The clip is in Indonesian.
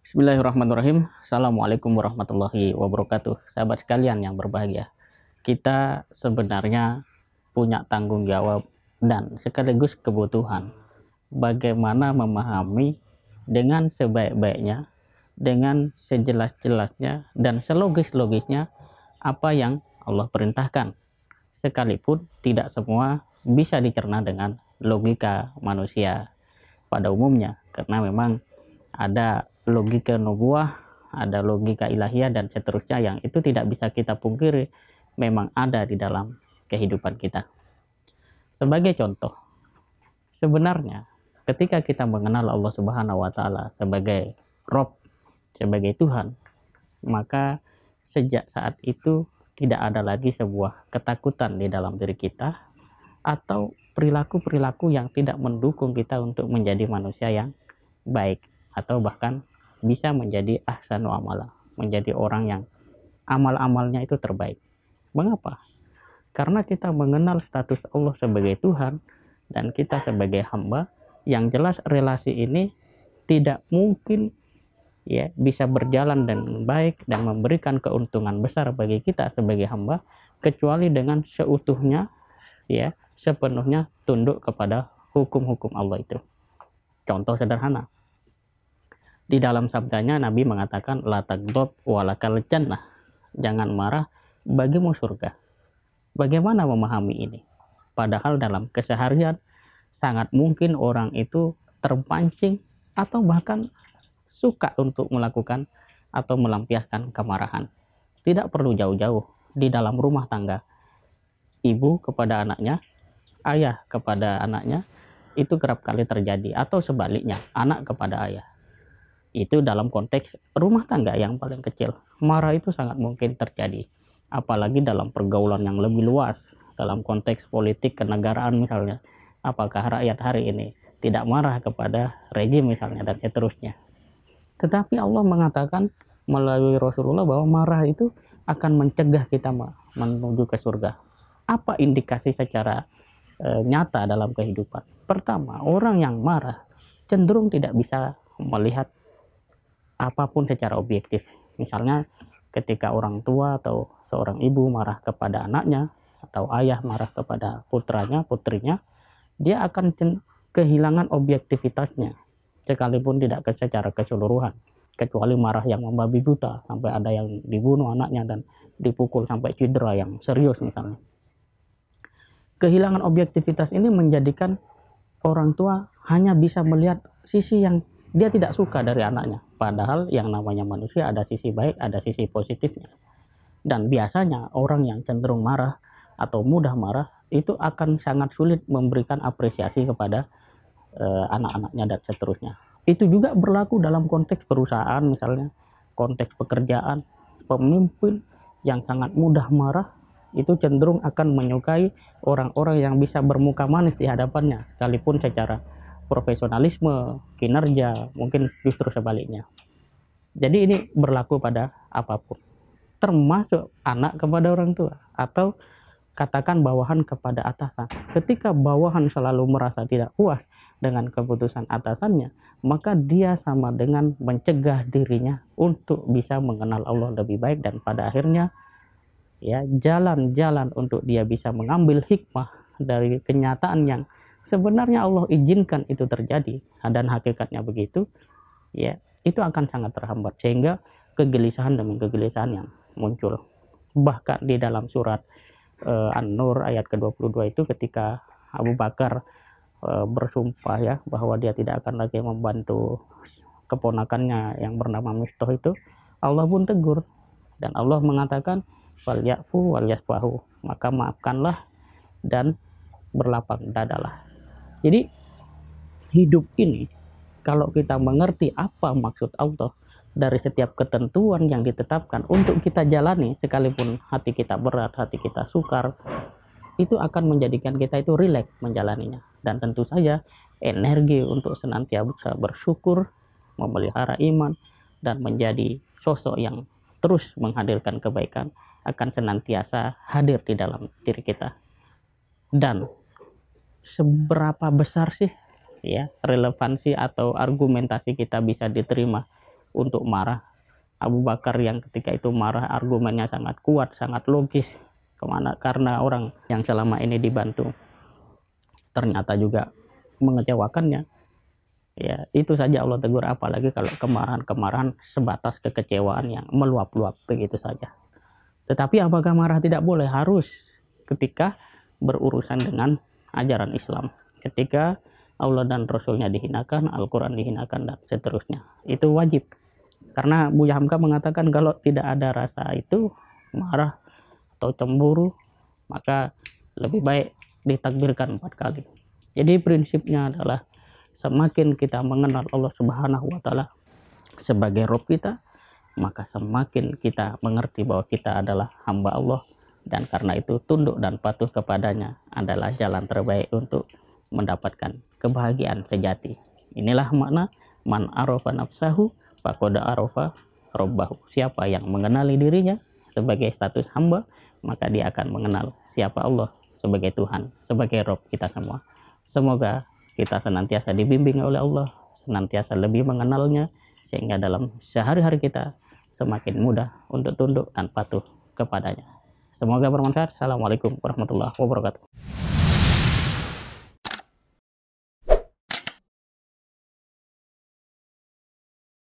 Bismillahirrahmanirrahim. Assalamualaikum warahmatullahi wabarakatuh. Sahabat sekalian yang berbahagia, kita sebenarnya punya tanggung jawab dan sekaligus kebutuhan bagaimana memahami dengan sebaik-baiknya, dengan sejelas-jelasnya dan selogis-logisnya apa yang Allah perintahkan. Sekalipun tidak semua bisa dicerna dengan logika manusia pada umumnya, karena memang ada logika nubuah, ada logika ilahiyah dan seterusnya yang itu tidak bisa kita pungkiri memang ada di dalam kehidupan kita. Sebagai contoh, sebenarnya ketika kita mengenal Allah Subhanahu wa taala sebagai Rob, sebagai Tuhan, maka sejak saat itu tidak ada lagi sebuah ketakutan di dalam diri kita atau perilaku-perilaku yang tidak mendukung kita untuk menjadi manusia yang baik atau bahkan bisa menjadi ahsanu amala, menjadi orang yang amal-amalnya itu terbaik. Mengapa? Karena kita mengenal status Allah sebagai Tuhan dan kita sebagai hamba, yang jelas relasi ini tidak mungkin ya bisa berjalan dengan baik dan memberikan keuntungan besar bagi kita sebagai hamba kecuali dengan seutuhnya ya sepenuhnya tunduk kepada hukum-hukum Allah itu. Contoh sederhana, di dalam sabdanya Nabi mengatakan la taghdab walakal jannah, jangan marah, bagimu surga. Bagaimana memahami ini? Padahal dalam keseharian sangat mungkin orang itu terpancing atau bahkan suka untuk melakukan atau melampiaskan kemarahan. Tidak perlu jauh-jauh, di dalam rumah tangga, ibu kepada anaknya, ayah kepada anaknya, itu kerap kali terjadi, atau sebaliknya, anak kepada ayah. Itu dalam konteks rumah tangga yang paling kecil. Marah itu sangat mungkin terjadi. Apalagi dalam pergaulan yang lebih luas. Dalam konteks politik kenegaraan misalnya. Apakah rakyat hari ini tidak marah kepada rejim misalnya dan seterusnya. Tetapi Allah mengatakan melalui Rasulullah bahwa marah itu akan mencegah kita menuju ke surga. Apa indikasi secara nyata dalam kehidupan? Pertama, orang yang marah cenderung tidak bisa melihat apapun secara objektif. Misalnya ketika orang tua atau seorang ibu marah kepada anaknya atau ayah marah kepada putranya, putrinya, dia akan kehilangan objektivitasnya sekalipun tidak secara keseluruhan, kecuali marah yang membabi buta sampai ada yang dibunuh anaknya dan dipukul sampai cedera yang serius misalnya. Kehilangan objektivitas ini menjadikan orang tua hanya bisa melihat sisi yang dia tidak suka dari anaknya. Padahal yang namanya manusia ada sisi baik, ada sisi positifnya. Dan biasanya orang yang cenderung marah atau mudah marah itu akan sangat sulit memberikan apresiasi kepada anak-anaknya dan seterusnya. Itu juga berlaku dalam konteks perusahaan misalnya, konteks pekerjaan. Pemimpin yang sangat mudah marah itu cenderung akan menyukai orang-orang yang bisa bermuka manis di hadapannya, sekalipun secara profesionalisme, kinerja, mungkin justru sebaliknya. Jadi ini berlaku pada apapun, termasuk anak kepada orang tua, atau katakan bawahan kepada atasan. Ketika bawahan selalu merasa tidak puas dengan keputusan atasannya, maka dia sama dengan mencegah dirinya untuk bisa mengenal Allah lebih baik, dan pada akhirnya ya jalan-jalan untuk dia bisa mengambil hikmah dari kenyataan yang sebenarnya Allah izinkan itu terjadi dan hakikatnya begitu, ya itu akan sangat terhambat sehingga kegelisahan demi kegelisahan yang muncul. Bahkan di dalam surat An-Nur ayat ke-22 itu ketika Abu Bakar bersumpah ya bahwa dia tidak akan lagi membantu keponakannya yang bernama Mistah itu, Allah pun tegur dan Allah mengatakan wal ya'fu wal yasfahu, maka maafkanlah dan berlapang dadalah. Jadi hidup ini kalau kita mengerti apa maksud Allah dari setiap ketentuan yang ditetapkan untuk kita jalani, sekalipun hati kita berat, hati kita sukar, itu akan menjadikan kita itu rileks menjalaninya. Dan tentu saja energi untuk senantiasa bersyukur, memelihara iman, dan menjadi sosok yang terus menghadirkan kebaikan akan senantiasa hadir di dalam diri kita. Dan seberapa besar sih ya relevansi atau argumentasi kita bisa diterima untuk marah. Abu Bakar yang ketika itu marah, argumennya sangat kuat, sangat logis. Karena orang yang selama ini dibantu ternyata juga mengecewakannya. Ya, itu saja Allah tegur, apalagi kalau kemarahan-kemarahan sebatas kekecewaan yang meluap-luap begitu saja. Tetapi apakah marah tidak boleh? Harus, ketika berurusan dengan ajaran Islam. Ketika Allah dan Rasulnya dihinakan, Al-Quran dihinakan, dan seterusnya. Itu wajib. Karena Buya Hamka mengatakan kalau tidak ada rasa itu, marah atau cemburu, maka lebih baik ditakbirkan 4 kali. Jadi prinsipnya adalah semakin kita mengenal Allah Subhanahu wa Ta'ala sebagai Rabb kita, maka semakin kita mengerti bahwa kita adalah hamba Allah, dan karena itu tunduk dan patuh kepadanya adalah jalan terbaik untuk mendapatkan kebahagiaan sejati. Inilah makna man arafa nafsahu faqad arafa rabbahu. Siapa yang mengenali dirinya sebagai status hamba, maka dia akan mengenal siapa Allah sebagai Tuhan, sebagai Rabb kita semua. Semoga kita senantiasa dibimbing oleh Allah, senantiasa lebih mengenalnya, sehingga dalam sehari-hari kita semakin mudah untuk tunduk dan patuh kepadanya. Semoga bermanfaat. Assalamualaikum warahmatullahi wabarakatuh.